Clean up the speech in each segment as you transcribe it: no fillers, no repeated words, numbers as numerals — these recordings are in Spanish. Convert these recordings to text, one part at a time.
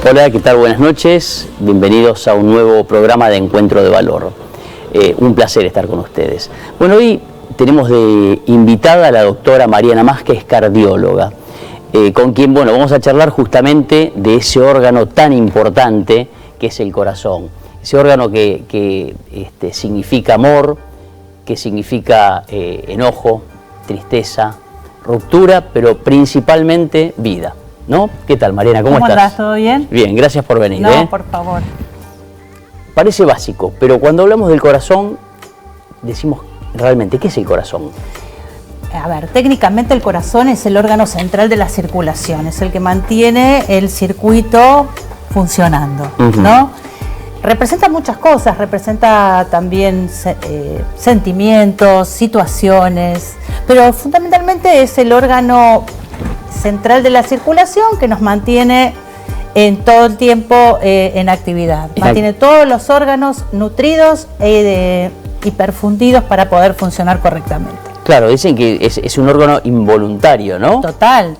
Hola, ¿qué tal? Buenas noches. Bienvenidos a un nuevo programa de Encuentro de Valor. Un placer estar con ustedes. Bueno, hoy tenemos de invitada a la doctora Mariana Mas, que es cardióloga, con quien, bueno, vamos a charlar justamente de ese órgano tan importante que es el corazón. Ese órgano que significa amor, que significa enojo, tristeza, ruptura, pero principalmente vida, ¿no? ¿Qué tal, Mariana? ¿Cómo estás? ¿Cómo andás? ¿Todo bien? Bien, gracias por venir. No, por favor. Parece básico, pero cuando hablamos del corazón, decimos realmente, ¿qué es el corazón? A ver, técnicamente el corazón es el órgano central de la circulación, es el que mantiene el circuito funcionando, ¿no? Representa muchas cosas, representa también sentimientos, situaciones, pero fundamentalmente es el órgano central de la circulación que nos mantiene en todo el tiempo en actividad. Mantiene todos los órganos nutridos y perfundidos para poder funcionar correctamente. Claro, dicen que es un órgano involuntario, ¿no? Total,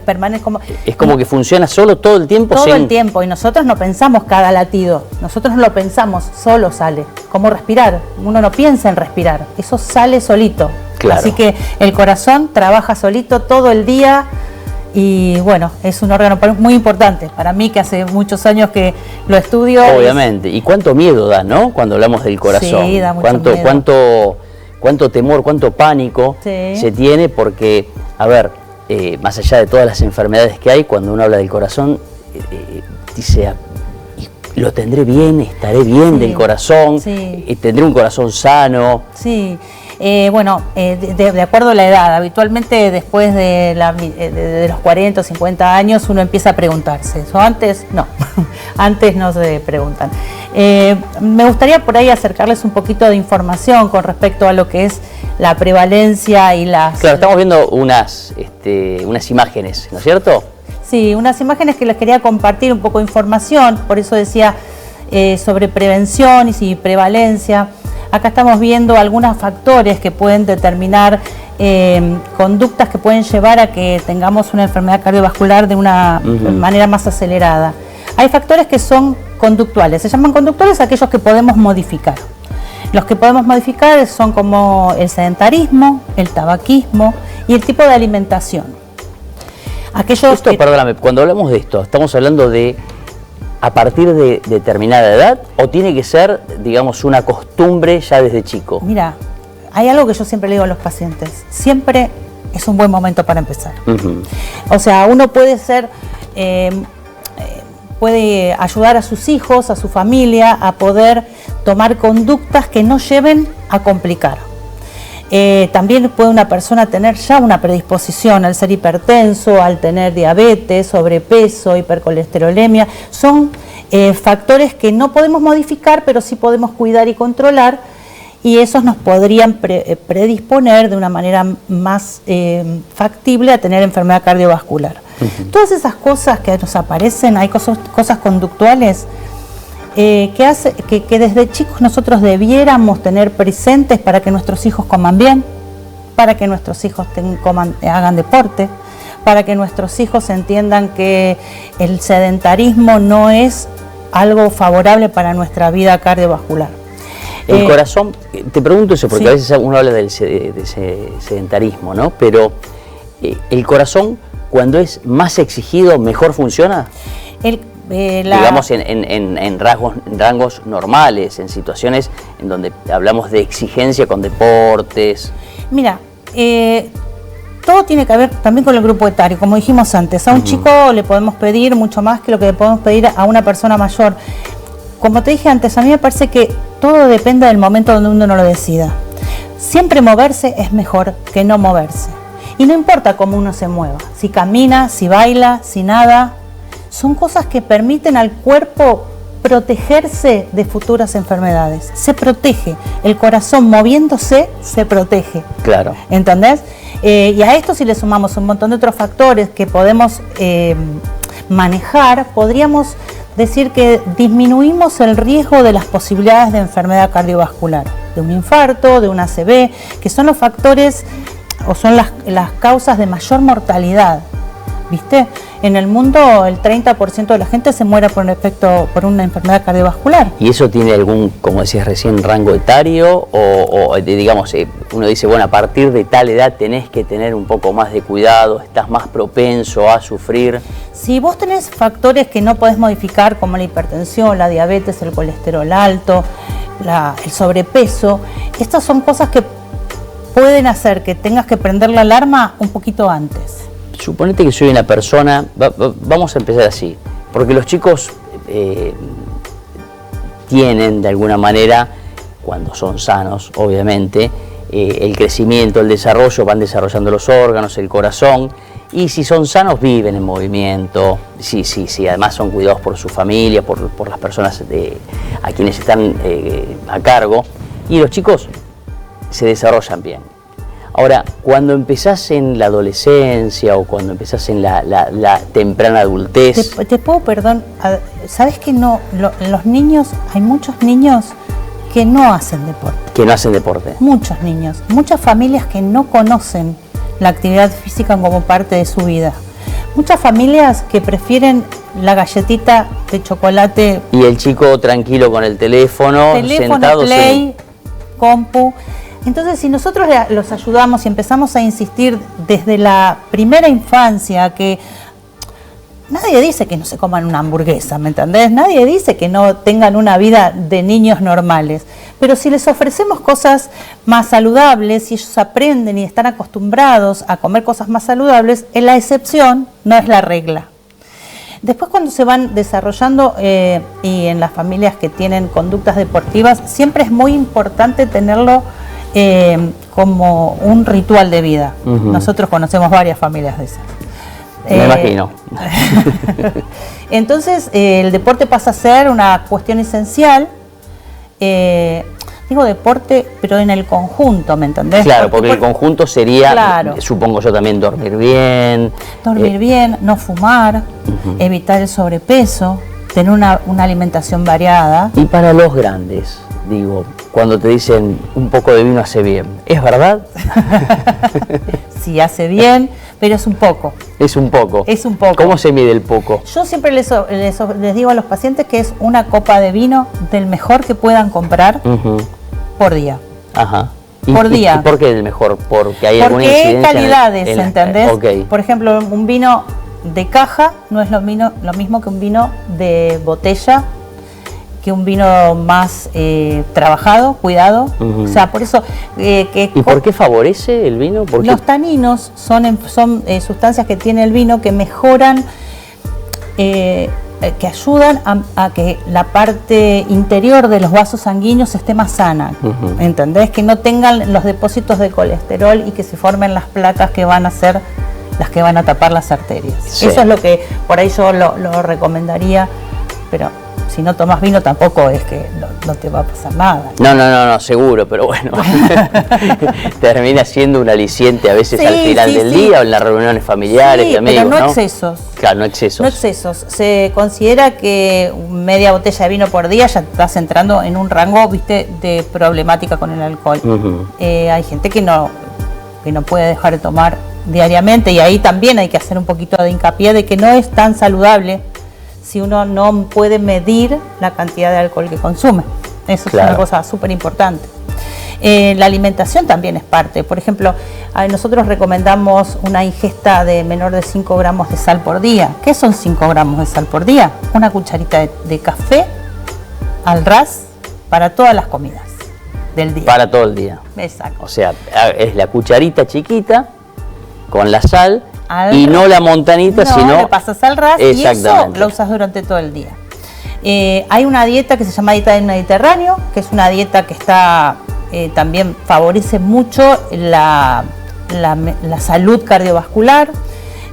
permanece como... Es como que funciona solo todo el tiempo. Todo el tiempo, y nosotros no pensamos cada latido, nosotros no lo pensamos, solo sale. Como respirar, uno no piensa en respirar, eso sale solito. Claro. Así que el corazón trabaja solito todo el día y bueno, es un órgano muy importante para mí, que hace muchos años que lo estudio. Obviamente, y cuánto miedo da, ¿no? Cuando hablamos del corazón. Sí, da mucho miedo. Cuánto temor, cuánto pánico se tiene, porque, a ver, más allá de todas las enfermedades que hay, cuando uno habla del corazón, dice, lo tendré bien, estaré bien del corazón, tendré un corazón sano. Sí. Bueno, de acuerdo a la edad, habitualmente después de los 40 o 50 años uno empieza a preguntarse. ¿Eso antes? No, antes no se preguntan. Me gustaría por ahí acercarles un poquito de información con respecto a lo que es la prevalencia y las... Claro, estamos viendo unas imágenes, ¿no es cierto? Sí, unas imágenes que les quería compartir, un poco de información, por eso decía sobre prevención y prevalencia. Acá estamos viendo algunos factores que pueden determinar conductas que pueden llevar a que tengamos una enfermedad cardiovascular de una manera más acelerada. Hay factores que son conductuales, se llaman conductuales aquellos que podemos modificar. Los que podemos modificar son como el sedentarismo, el tabaquismo y el tipo de alimentación. Perdóname, cuando hablamos de esto, ¿estamos hablando de a partir de determinada edad o tiene que ser, digamos, una costumbre ya desde chico? Mira, hay algo que yo siempre le digo a los pacientes, siempre es un buen momento para empezar. O sea, uno puede puede ayudar a sus hijos, a su familia, a poder tomar conductas que no lleven a complicar. También puede una persona tener ya una predisposición al ser hipertenso, al tener diabetes, sobrepeso, hipercolesterolemia. Son factores que no podemos modificar, pero sí podemos cuidar y controlar, y esos nos podrían predisponer de una manera más factible a tener enfermedad cardiovascular. Todas esas cosas que nos aparecen, hay cosas conductuales que desde chicos nosotros debiéramos tener presentes para que nuestros hijos coman bien, para que nuestros hijos hagan deporte, para que nuestros hijos entiendan que el sedentarismo no es algo favorable para nuestra vida cardiovascular. El corazón, te pregunto eso porque a veces uno habla del sedentarismo, ¿no? Pero el corazón, cuando es más exigido, ¿mejor funciona? Digamos en rangos normales, en situaciones en donde hablamos de exigencia con deportes. Mira, todo tiene que ver también con el grupo etario, como dijimos antes. A un chico le podemos pedir mucho más que lo que le podemos pedir a una persona mayor. Como te dije antes, a mí me parece que todo depende del momento donde uno no lo decida. Siempre moverse es mejor que no moverse. Y no importa cómo uno se mueva, si camina, si baila, si nada. Son cosas que permiten al cuerpo protegerse de futuras enfermedades. Se protege. El corazón moviéndose se protege. Claro. ¿Entendés? Y a esto si le sumamos un montón de otros factores que podemos manejar, podríamos decir que disminuimos el riesgo de las posibilidades de enfermedad cardiovascular, de un infarto, de un ACV, que son los factores o son las causas de mayor mortalidad. ¿viste? En el mundo el 30% de la gente se muere por una enfermedad cardiovascular. ¿Y eso tiene algún, como decías recién, rango etario? Digamos, uno dice, bueno, a partir de tal edad tenés que tener un poco más de cuidado, estás más propenso a sufrir. Si vos tenés factores que no podés modificar, como la hipertensión, la diabetes, el colesterol alto, el sobrepeso, estas son cosas que pueden hacer que tengas que prender la alarma un poquito antes. Suponete que soy una persona, vamos a empezar así, porque los chicos tienen de alguna manera, cuando son sanos, obviamente, el crecimiento, el desarrollo, van desarrollando los órganos, el corazón, y si son sanos viven en movimiento, sí, además son cuidados por su familia, por las personas a quienes están a cargo, y los chicos se desarrollan bien. Ahora, cuando empezás en la adolescencia o cuando empezás en la temprana adultez... Te puedo, perdón, ¿sabes que no? Los niños, hay muchos niños que no hacen deporte. Que no hacen deporte. Muchos niños, muchas familias que no conocen la actividad física como parte de su vida. Muchas familias que prefieren la galletita de chocolate. Y el chico tranquilo con el teléfono sentado play, compu. Entonces, si nosotros los ayudamos y empezamos a insistir desde la primera infancia, que nadie dice que no se coman una hamburguesa, ¿me entendés? Nadie dice que no tengan una vida de niños normales. Pero si les ofrecemos cosas más saludables y ellos aprenden y están acostumbrados a comer cosas más saludables, la excepción no es la regla. Después, cuando se van desarrollando y en las familias que tienen conductas deportivas, siempre es muy importante tenerlo como un ritual de vida. Nosotros conocemos varias familias de esas. Me imagino. Entonces, el deporte pasa a ser una cuestión esencial. Digo deporte, pero en el conjunto, ¿me entendés? Claro, porque el conjunto sería, claro, supongo yo también, dormir bien. Dormir bien, no fumar, evitar el sobrepeso, tener una alimentación variada. Y para los grandes, digo, cuando te dicen un poco de vino hace bien, ¿es verdad? Sí, hace bien, pero es un poco. Es un poco. Es un poco. ¿Cómo se mide el poco? Yo siempre les digo a los pacientes que es una copa de vino del mejor que puedan comprar por día. Ajá. Por día. ¿Y por qué el mejor? Porque hay alguna incidencia. Porque hay calidades, ¿entendés? Okay. Por ejemplo, un vino de caja no es lo mismo que un vino de botella, que un vino más trabajado, cuidado. O sea, por eso... ¿Y por qué favorece el vino? Los taninos son sustancias que tiene el vino que mejoran, que ayudan a que la parte interior de los vasos sanguíneos esté más sana. ¿Entendés? Que no tengan los depósitos de colesterol y que se formen las placas que van a ser las que van a tapar las arterias. Sí. Eso es lo que por ahí yo lo recomendaría, pero... Si no tomas vino tampoco es que no te va a pasar nada. No, seguro, pero bueno, termina siendo un aliciente a veces al final del día o en las reuniones familiares de amigos, pero no excesos. Claro, no excesos. No excesos. Se considera que media botella de vino por día ya estás entrando en un rango, viste, de problemática con el alcohol. Hay gente que no puede dejar de tomar diariamente y ahí también hay que hacer un poquito de hincapié de que no es tan saludable si uno no puede medir la cantidad de alcohol que consume. Eso claro. Es una cosa súper importante. La alimentación también es parte. Por ejemplo, nosotros recomendamos una ingesta de menor de 5 gramos de sal por día. ¿Qué son 5 gramos de sal por día? Una cucharita de café al ras para todas las comidas del día. Para todo el día. Exacto. O sea, es la cucharita chiquita con la sal y no la montanita, sino... le pasas al ras y eso lo usas durante todo el día. Hay una dieta que se llama dieta del Mediterráneo, que es una dieta que está también favorece mucho la salud cardiovascular.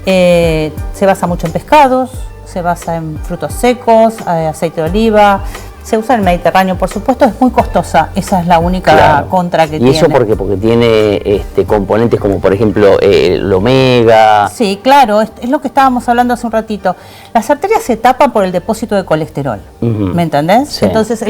Se basa mucho en pescados, se basa en frutos secos, aceite de oliva. Se usa en el Mediterráneo, por supuesto, es muy costosa, esa es la única contra que tiene. ¿Y eso por qué? Porque tiene componentes como, por ejemplo, el omega. Sí, claro, es lo que estábamos hablando hace un ratito. Las arterias se tapan por el depósito de colesterol, ¿me entendés? Sí. Entonces,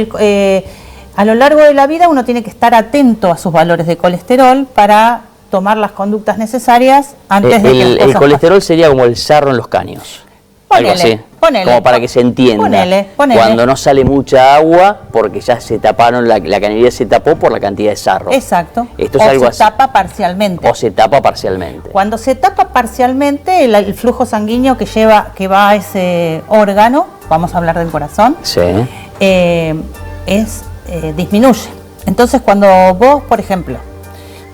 a lo largo de la vida uno tiene que estar atento a sus valores de colesterol para tomar las conductas necesarias antes de que las El cosas colesterol sería como el sarro en los caños. Algo así. Como para que se entienda. Ponele. Cuando no sale mucha agua, porque ya se taparon, la cañería se tapó por la cantidad de sarro. Exacto. Esto es algo así. O se tapa parcialmente. O se tapa parcialmente. Cuando se tapa parcialmente, el flujo sanguíneo que va a ese órgano, vamos a hablar del corazón, Sí. Disminuye. Entonces, cuando vos, por ejemplo,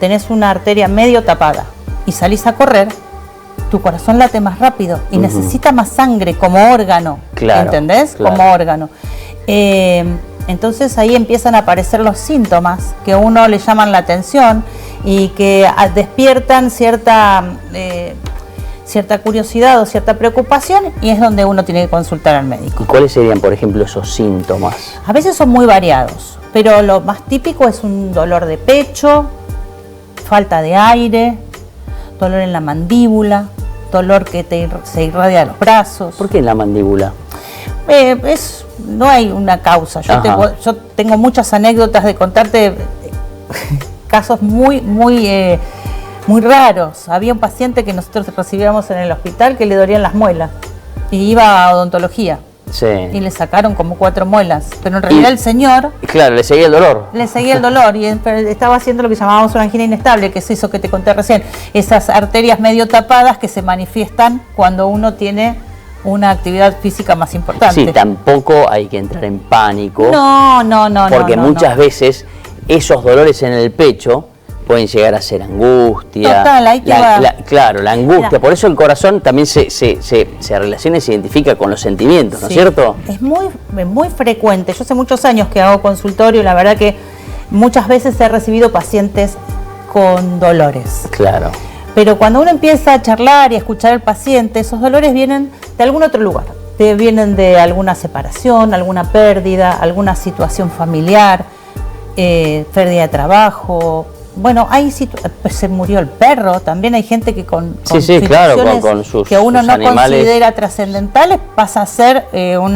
tenés una arteria medio tapada y salís a correr, tu corazón late más rápido y necesita más sangre como órgano, Claro, ¿entendés? claro. Como órgano. Entonces ahí empiezan a aparecer los síntomas que a uno le llaman la atención y que despiertan cierta curiosidad o cierta preocupación, y es donde uno tiene que consultar al médico. ¿Y cuáles serían, por ejemplo, esos síntomas? A veces son muy variados, pero lo más típico es un dolor de pecho, falta de aire, dolor en la mandíbula, dolor que se irradia a los brazos. ¿Por qué en la mandíbula? No hay una causa. Yo tengo muchas anécdotas de contarte casos muy raros. Había un paciente que nosotros recibíamos en el hospital que le dolían las muelas y iba a odontología. Sí. Y le sacaron como 4 muelas, pero en realidad el señor... Claro, le seguía el dolor. Le seguía el dolor y estaba haciendo lo que llamábamos una angina inestable, que es eso que te conté recién, esas arterias medio tapadas que se manifiestan cuando uno tiene una actividad física más importante. Sí, tampoco hay que entrar en pánico. No. Porque muchas veces esos dolores en el pecho pueden llegar a ser angustia. Total, ahí te va. Claro, la angustia. Mira. Por eso el corazón también se relaciona y se identifica con los sentimientos, ¿no es cierto? Es muy frecuente. Yo hace muchos años que hago consultorio y la verdad que muchas veces he recibido pacientes con dolores. Claro. Pero cuando uno empieza a charlar y a escuchar al paciente, esos dolores vienen de algún otro lugar. Vienen de alguna separación, alguna pérdida, alguna situación familiar, pérdida de trabajo. Bueno, pues se murió el perro, también hay gente que con claro, con sus que uno no animales considera trascendentales pasa a ser lo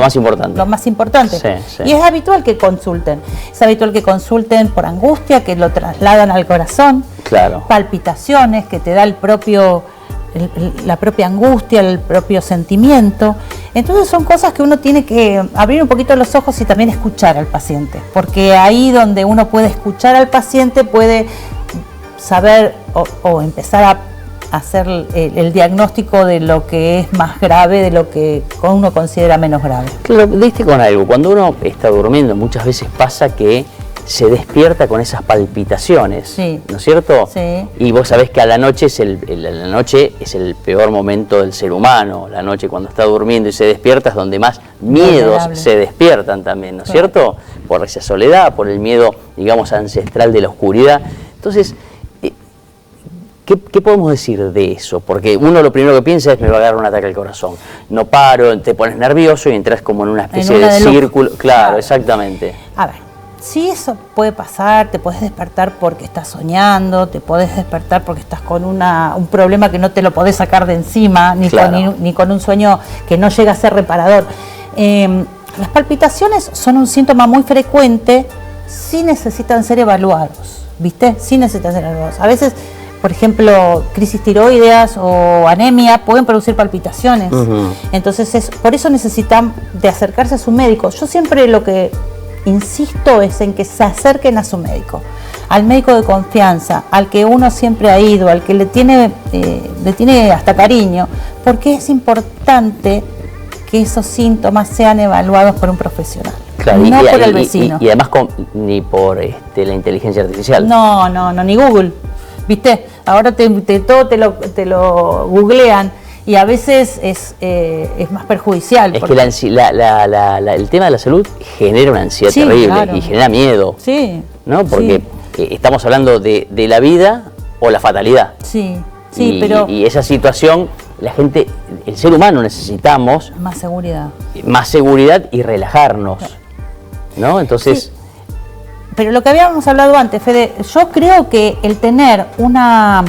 más importante. Lo más importante. Sí. Y es habitual que consulten. Es habitual que consulten por angustia, que lo trasladan al corazón. Claro. Palpitaciones que te da la propia angustia, el propio sentimiento. Entonces son cosas que uno tiene que abrir un poquito los ojos y también escuchar al paciente, porque ahí donde uno puede escuchar al paciente puede saber o empezar a hacer el diagnóstico de lo que es más grave, de lo que uno considera menos grave. Claro, diste con algo. Cuando uno está durmiendo, muchas veces pasa que se despierta con esas palpitaciones, sí. ¿No es cierto? Sí. Y vos sabés que a la noche es el peor momento del ser humano. La noche cuando está durmiendo y se despierta es donde más miedos se despiertan también, ¿no es cierto? Por esa soledad, por el miedo, digamos, ancestral de la oscuridad. Entonces, ¿qué podemos decir de eso? Porque uno lo primero que piensa es: me va a agarrar un ataque al corazón. No paro, te pones nervioso y entras como en una especie de círculo. Claro, exactamente. A ver. Sí, eso puede pasar, te puedes despertar porque estás soñando, te podés despertar porque estás con un problema que no te lo podés sacar de encima, ni con un sueño que no llega a ser reparador. Las palpitaciones son un síntoma muy frecuente, sí necesitan ser evaluados, ¿viste? Sí necesitan ser evaluados. A veces, por ejemplo, crisis tiroideas o anemia pueden producir palpitaciones. Entonces, por eso necesitan de acercarse a su médico. Yo siempre lo que insisto es en que se acerquen a su médico, al médico de confianza, al que uno siempre ha ido, al que le tiene hasta cariño, porque es importante que esos síntomas sean evaluados por un profesional, claro, no por el vecino. Y además ni por la inteligencia artificial. No, ni Google, ¿viste? Ahora todo te lo googlean. Y a veces es más perjudicial. Es que el tema de la salud genera una ansiedad terrible, y genera miedo. Sí. ¿No? Porque estamos hablando de la vida o la fatalidad. Pero... Y esa situación, el ser humano necesitamos... Más seguridad. Más seguridad y relajarnos. ¿No? Entonces... Sí. Pero lo que habíamos hablado antes, Fede, yo creo que el tener una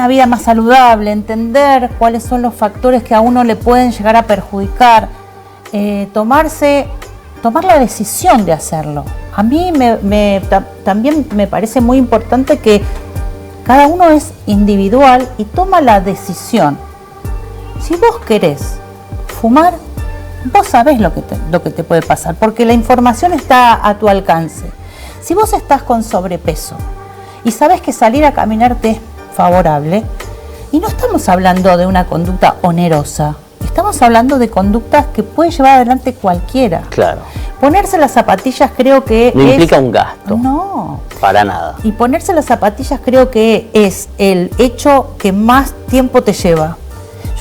vida más saludable, entender cuáles son los factores que a uno le pueden llegar a perjudicar, tomarse tomar la decisión de hacerlo. A mí también me parece muy importante que cada uno es individual y toma la decisión. Si vos querés fumar, vos sabés lo que te puede pasar, porque la información está a tu alcance. Si vos estás con sobrepeso y sabés que salir a caminar te es favorable, y no estamos hablando de una conducta onerosa, estamos hablando de conductas que puede llevar adelante cualquiera. Claro. Ponerse las zapatillas creo que no implica un gasto. No. Para nada. Y ponerse las zapatillas creo que es el hecho que más tiempo te lleva.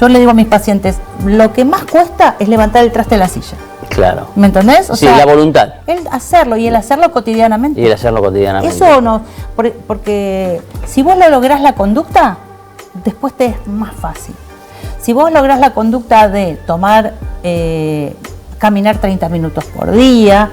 Yo le digo a mis pacientes, lo que más cuesta es levantar el traste de la silla. Claro. ¿Me entendés? Sí, la voluntad. El hacerlo y el hacerlo cotidianamente. Eso no, porque si vos lo lográs la conducta, después te es más fácil. Si vos lográs la conducta de tomar, caminar 30 minutos por día,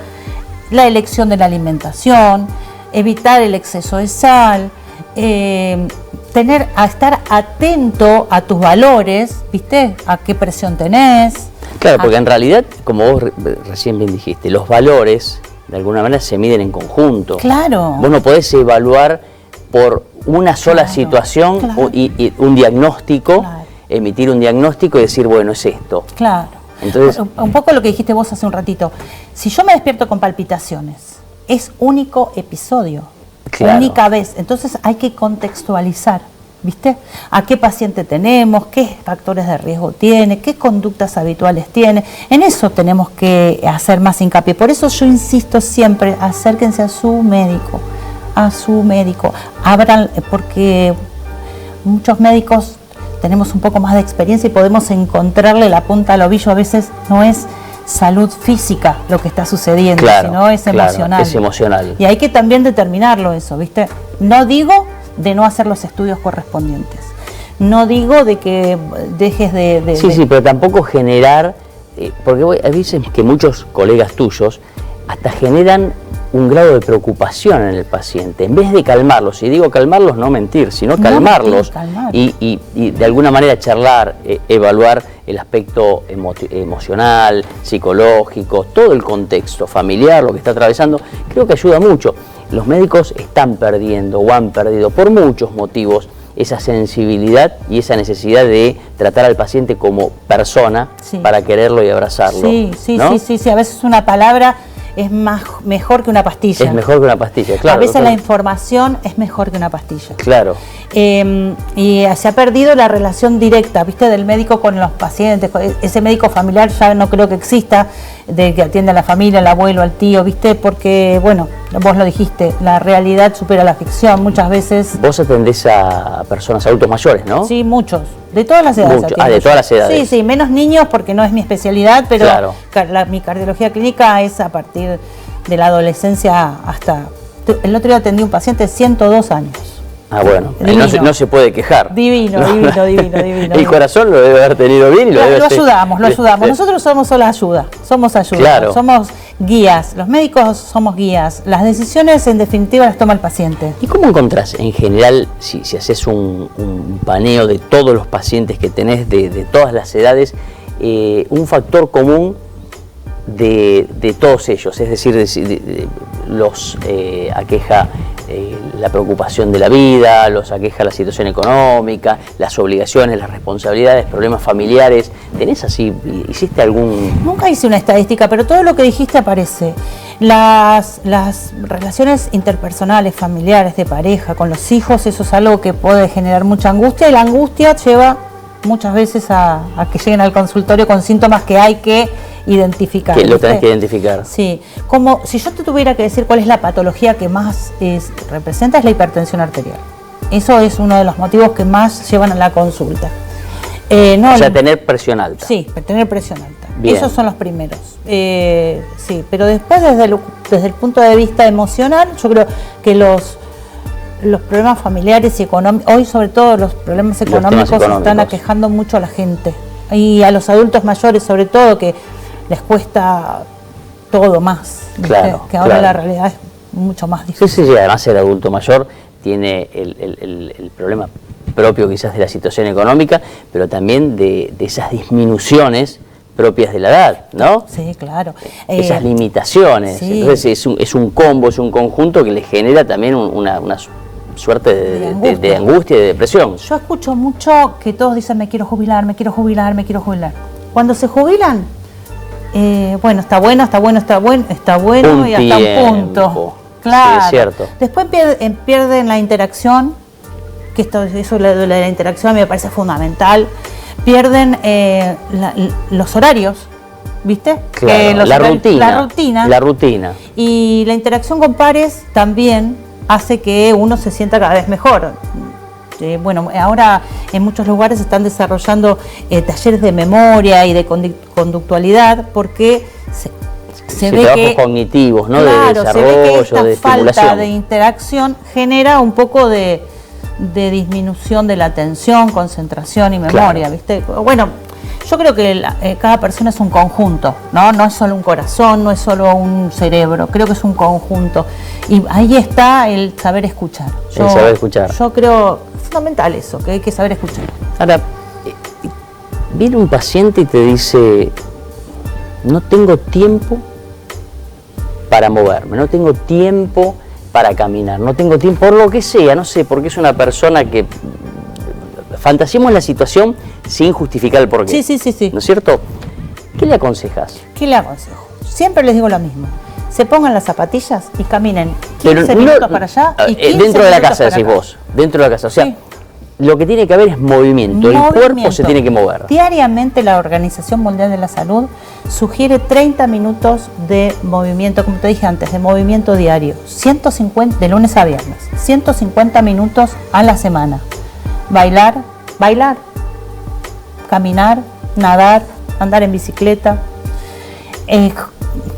la elección de la alimentación, evitar el exceso de sal, estar atento a tus valores, ¿viste? A qué presión tenés. Claro, porque en realidad, como vos recién bien dijiste, los valores de alguna manera se miden en conjunto. Claro. Vos no podés evaluar por una sola situación y un diagnóstico, emitir un diagnóstico y decir, bueno, es esto. Claro. Entonces, un poco lo que dijiste vos hace un ratito. Si yo me despierto con palpitaciones, es único episodio, única vez. Entonces hay que contextualizar, ¿viste? ¿A qué paciente tenemos? ¿Qué factores de riesgo tiene? ¿Qué conductas habituales tiene? En eso tenemos que hacer más hincapié. Por eso yo insisto siempre, acérquense a su médico, abran, porque muchos médicos tenemos un poco más de experiencia y podemos encontrarle la punta al ovillo. A veces no es salud física lo que está sucediendo, sino es emocional. Es emocional. Y hay que también determinarlo eso, ¿viste? No digo de no hacer los estudios correspondientes. No digo de que dejes de... Sí, pero tampoco generar... porque hay veces que muchos colegas tuyos hasta generan un grado de preocupación en el paciente. En vez de calmarlos, y digo calmarlos, no mentir, sino calmarlos y de alguna manera charlar, evaluar el aspecto emocional, psicológico, todo el contexto familiar, lo que está atravesando, creo que ayuda mucho. Los médicos están perdiendo o han perdido por muchos motivos esa sensibilidad y esa necesidad de tratar al paciente como persona para quererlo y abrazarlo. Sí, ¿no? sí, a veces una palabra es mejor que una pastilla. Es mejor que una pastilla, claro. A veces la información es mejor que una pastilla. Claro. Y se ha perdido la relación directa, ¿viste? Del médico con los pacientes. Ese médico familiar ya no creo que exista, de que atiende a la familia, al abuelo, al tío, ¿viste? Porque, bueno, vos lo dijiste, la realidad supera la ficción muchas veces. Vos atendés a personas adultos mayores, ¿no? Sí, muchos. De todas las edades. De todas las edades. Sí, menos niños porque no es mi especialidad, pero mi cardiología clínica es a partir de la adolescencia hasta... El otro día atendí a un paciente de 102 años. Ah, bueno, no se puede quejar. Divino. El corazón lo debe haber tenido bien y lo ayudamos. Nosotros somos solo ayuda, somos guías, los médicos somos guías, las decisiones en definitiva las toma el paciente. ¿Y cómo encontrás en general, si haces un paneo de todos los pacientes que tenés, de todas las edades, un factor común de todos ellos? Es decir, los aqueja la preocupación de la vida, los aqueja la situación económica, las obligaciones, las responsabilidades, problemas familiares. ¿Tenés así, hiciste algún...? Nunca hice una estadística, pero todo lo que dijiste aparece. Las relaciones interpersonales, familiares, de pareja, con los hijos, eso es algo que puede generar mucha angustia, y la angustia lleva muchas veces a que lleguen al consultorio con síntomas que hay que identificar. Que lo tenés que identificar. Sí, como si yo te tuviera que decir cuál es la patología que más representa, es la hipertensión arterial. Eso es uno de los motivos que más llevan a la consulta. O sea, tener presión alta. Sí, tener presión alta. Bien. Esos son los primeros. Sí, pero después desde el punto de vista emocional, yo creo que los problemas familiares y económicos, hoy sobre todo los problemas económicos están aquejando mucho a la gente. Y a los adultos mayores sobre todo, que les cuesta todo más, que ahora la realidad es mucho más difícil. Sí, además el adulto mayor tiene el problema propio quizás de la situación económica, pero también de esas disminuciones propias de la edad, ¿no? Sí, claro. Esas limitaciones. Sí. Entonces es un combo, es un conjunto que le genera también una suerte de angustia y de depresión. Yo escucho mucho que todos dicen me quiero jubilar, me quiero jubilar, me quiero jubilar. Cuando se jubilan, bueno, está bueno Un y hasta un punto. tiempo. Claro. Sí, es cierto. Después pierden la interacción, que eso de la interacción me parece fundamental. Pierden los horarios, ¿viste? Claro, la rutina. Y la interacción con pares también hace que uno se sienta cada vez mejor. Bueno, ahora en muchos lugares se están desarrollando talleres de memoria y de conductualidad porque se ve trabajos que cognitivos, ¿no? Claro, de desarrollo, se ve que esta de falta estimulación. de interacción genera un poco de disminución de la atención, concentración y memoria, Claro. ¿viste? Bueno, yo creo que cada persona es un conjunto, ¿no? No es solo un corazón, no es solo un cerebro, creo que es un conjunto. Y ahí está el saber escuchar. El saber escuchar. Yo creo fundamental eso, que hay que saber escuchar. Ahora, viene un paciente y te dice, no tengo tiempo para moverme, no tengo tiempo para caminar, no tengo tiempo por lo que sea, no sé, porque es una persona que fantasiemos la situación sin justificar el porqué. Sí. ¿No es cierto? ¿Qué le aconsejas? ¿Qué le aconsejo? Siempre les digo lo mismo. Se pongan las zapatillas y caminen 15 Pero minutos para allá y 15 dentro de la minutos casa, para decís acá. vos, dentro de la casa, o sea, Sí. lo que tiene que haber es movimiento, el cuerpo se tiene que mover. Diariamente la Organización Mundial de la Salud sugiere 30 minutos de movimiento, como te dije antes, de movimiento diario, 150 de lunes a viernes, 150 minutos a la semana. Bailar, caminar, nadar, andar en bicicleta,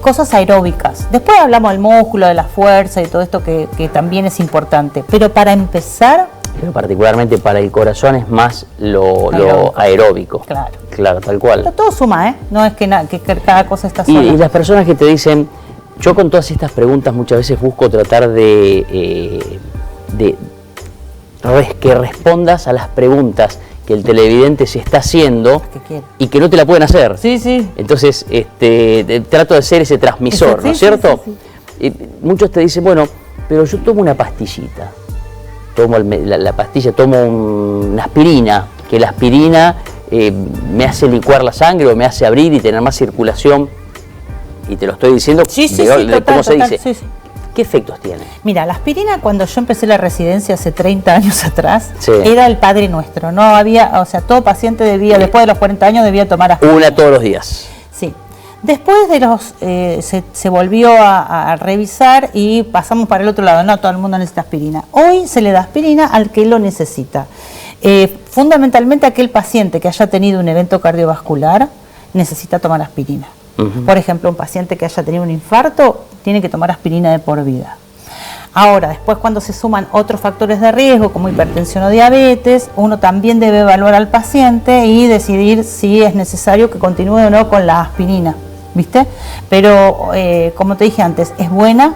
cosas aeróbicas. Después hablamos del músculo, de la fuerza y todo esto que también es importante. Pero para empezar... Pero particularmente para el corazón es más lo aeróbico. Claro. Claro, tal cual. Pero todo suma, ¿eh? No es que cada cosa está Y sola. las personas que te dicen, yo con todas estas preguntas muchas veces busco tratar de que respondas a las preguntas que el televidente se está haciendo Que quiere. y que no te la pueden hacer. Sí. Entonces, trato de ser ese transmisor, Sí, ¿no es sí, cierto? sí. Y muchos te dicen, bueno, pero yo tomo una pastillita, tomo la pastilla, tomo una aspirina, que la aspirina me hace licuar la sangre o me hace abrir y tener más circulación. Y te lo estoy diciendo de cómo se dice. Sí. ¿Qué efectos tiene? Mira, la aspirina cuando yo empecé la residencia hace 30 años atrás, Sí. era el Padre Nuestro. No había, o sea, todo paciente después de los 40 años debía tomar aspirina. Una todos los días. Sí. Después de se volvió a revisar y pasamos para el otro lado. No todo el mundo necesita aspirina. Hoy se le da aspirina al que lo necesita. Fundamentalmente aquel paciente que haya tenido un evento cardiovascular necesita tomar aspirina. Ujú. Por ejemplo, un paciente que haya tenido un infarto tiene que tomar aspirina de por vida. Ahora, después cuando se suman otros factores de riesgo como hipertensión o diabetes, uno también debe evaluar al paciente y decidir si es necesario que continúe o no con la aspirina, ¿viste? Pero, como te dije antes, es buena,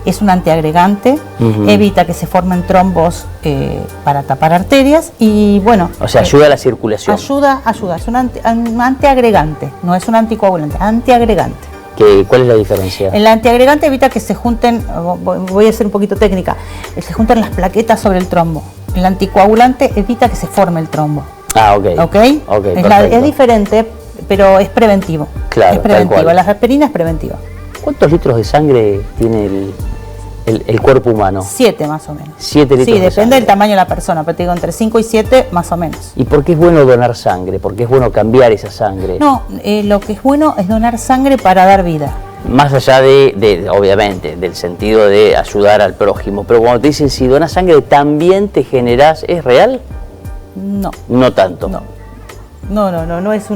es un antiagregante, Ujú. evita que se formen trombos para tapar arterias y, bueno... O sea, ayuda a la circulación. Ayuda, es un antiagregante, no es un anticoagulante, antiagregante. ¿Cuál es la diferencia? El antiagregante evita que se junten, voy a ser un poquito técnica, se juntan las plaquetas sobre el trombo. El anticoagulante evita que se forme el trombo. Ah, ok. ¿Ok? Perfecto. Es diferente, pero es preventivo. Claro, es preventivo. tal cual. La aspirina es preventiva. ¿Cuántos litros de sangre tiene el cuerpo humano? 7 más o menos. 7 litros Sí, de depende sangre. del tamaño de la persona, pero te digo entre 5 y 7 más o menos. ¿Y por qué es bueno donar sangre? ¿Por qué es bueno cambiar esa sangre? No, lo que es bueno es donar sangre para dar vida. Más allá obviamente, del sentido de ayudar al prójimo. Pero cuando te dicen, si donas sangre, también te generás, ¿es real? No. No tanto. No es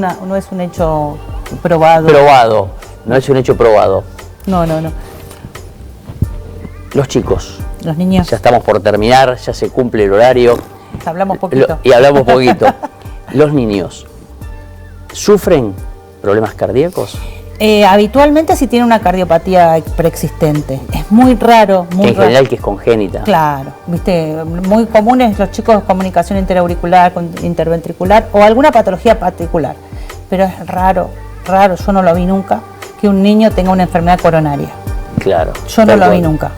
un hecho probado. Probado. No es un hecho probado. No. Los chicos. Los niños. Ya estamos por terminar, ya se cumple el horario. Hablamos poquito. Y hablamos poquito. Los niños, ¿sufren problemas cardíacos? Habitualmente si tiene una cardiopatía preexistente. Es muy raro, muy En raro. general que es congénita. Claro, viste, muy comunes los chicos comunicación interauricular, interventricular o alguna patología particular. Pero es raro raro, yo no lo vi nunca, que un niño tenga una enfermedad coronaria. Claro. Yo no lo vi nunca.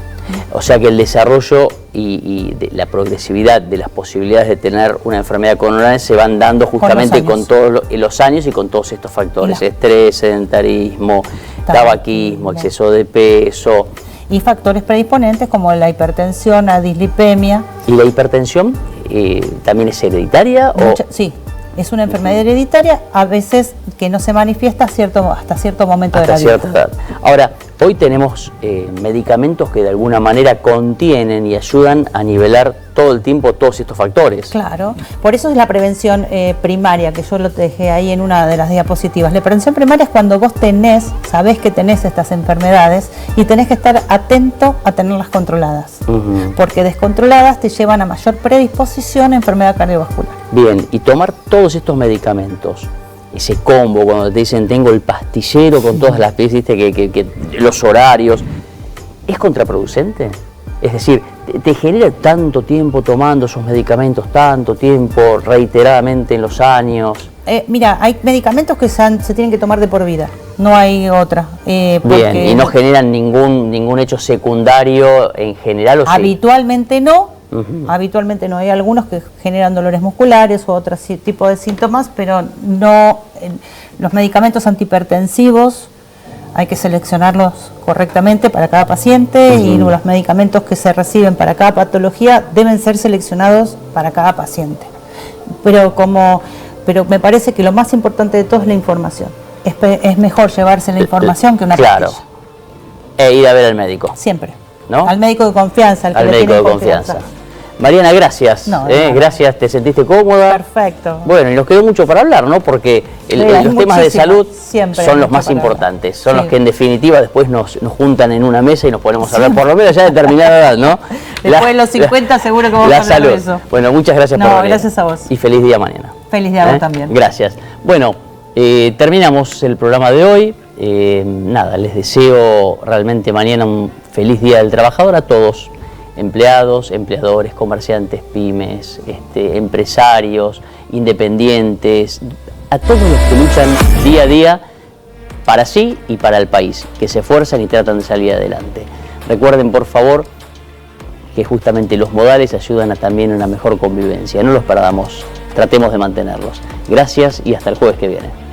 O sea que el desarrollo y de la progresividad de las posibilidades de tener una enfermedad coronaria se van dando justamente con todos los años y con todos estos factores: estrés, sedentarismo, tabaquismo, exceso de peso. Y factores predisponentes como la hipertensión, la dislipemia. ¿Y la hipertensión también es hereditaria? Sí, es una enfermedad hereditaria, a veces que no se manifiesta hasta cierto momento de la vida. Hasta cierta edad. Ahora, hoy tenemos medicamentos que de alguna manera contienen y ayudan a nivelar todo el tiempo todos estos factores. Claro, por eso es la prevención primaria, que yo lo dejé ahí en una de las diapositivas. La prevención primaria es cuando vos sabés que tenés estas enfermedades y tenés que estar atento a tenerlas controladas, porque descontroladas te llevan a mayor predisposición a enfermedad cardiovascular. Bien, y tomar todos estos medicamentos, ese combo, cuando te dicen tengo el pastillero con todas las piezas, que los horarios, ¿es contraproducente? Es decir, ¿te genera tanto tiempo tomando esos medicamentos, tanto tiempo, reiteradamente en los años? Mira, hay medicamentos que se tienen que tomar de por vida, no hay otra. Bien, ¿y no generan ningún hecho secundario en general? ¿O habitualmente no. Habitualmente no, hay algunos que generan dolores musculares u otro tipo de síntomas, pero no. Los medicamentos antihipertensivos hay que seleccionarlos correctamente para cada paciente y los medicamentos que se reciben para cada patología deben ser seleccionados para cada paciente. Pero me parece que lo más importante de todo es la información. Es mejor llevarse la información que una pastilla. E ir a ver al médico. Siempre. ¿No? Al médico de confianza. Al médico de confianza. Mariana, gracias. Gracias, ¿te sentiste cómoda? Perfecto. Bueno, y nos quedó mucho para hablar, ¿no? Porque los temas de salud son los más importantes, son los que en definitiva después nos juntan en una mesa y nos ponemos a hablar, por lo menos ya de determinada edad, ¿no? Después de los 50 seguro que vamos a hablar de eso. Bueno, muchas gracias por venir. Gracias a vos. Y feliz día mañana. Feliz día a vos también. Gracias. Bueno, terminamos el programa de hoy. Nada, les deseo realmente mañana un feliz Día del Trabajador a todos. Empleados, empleadores, comerciantes, pymes, empresarios, independientes, a todos los que luchan día a día para sí y para el país, que se esfuerzan y tratan de salir adelante. Recuerden, por favor, que justamente los modales ayudan también a una mejor convivencia. No los perdamos, tratemos de mantenerlos. Gracias y hasta el jueves que viene.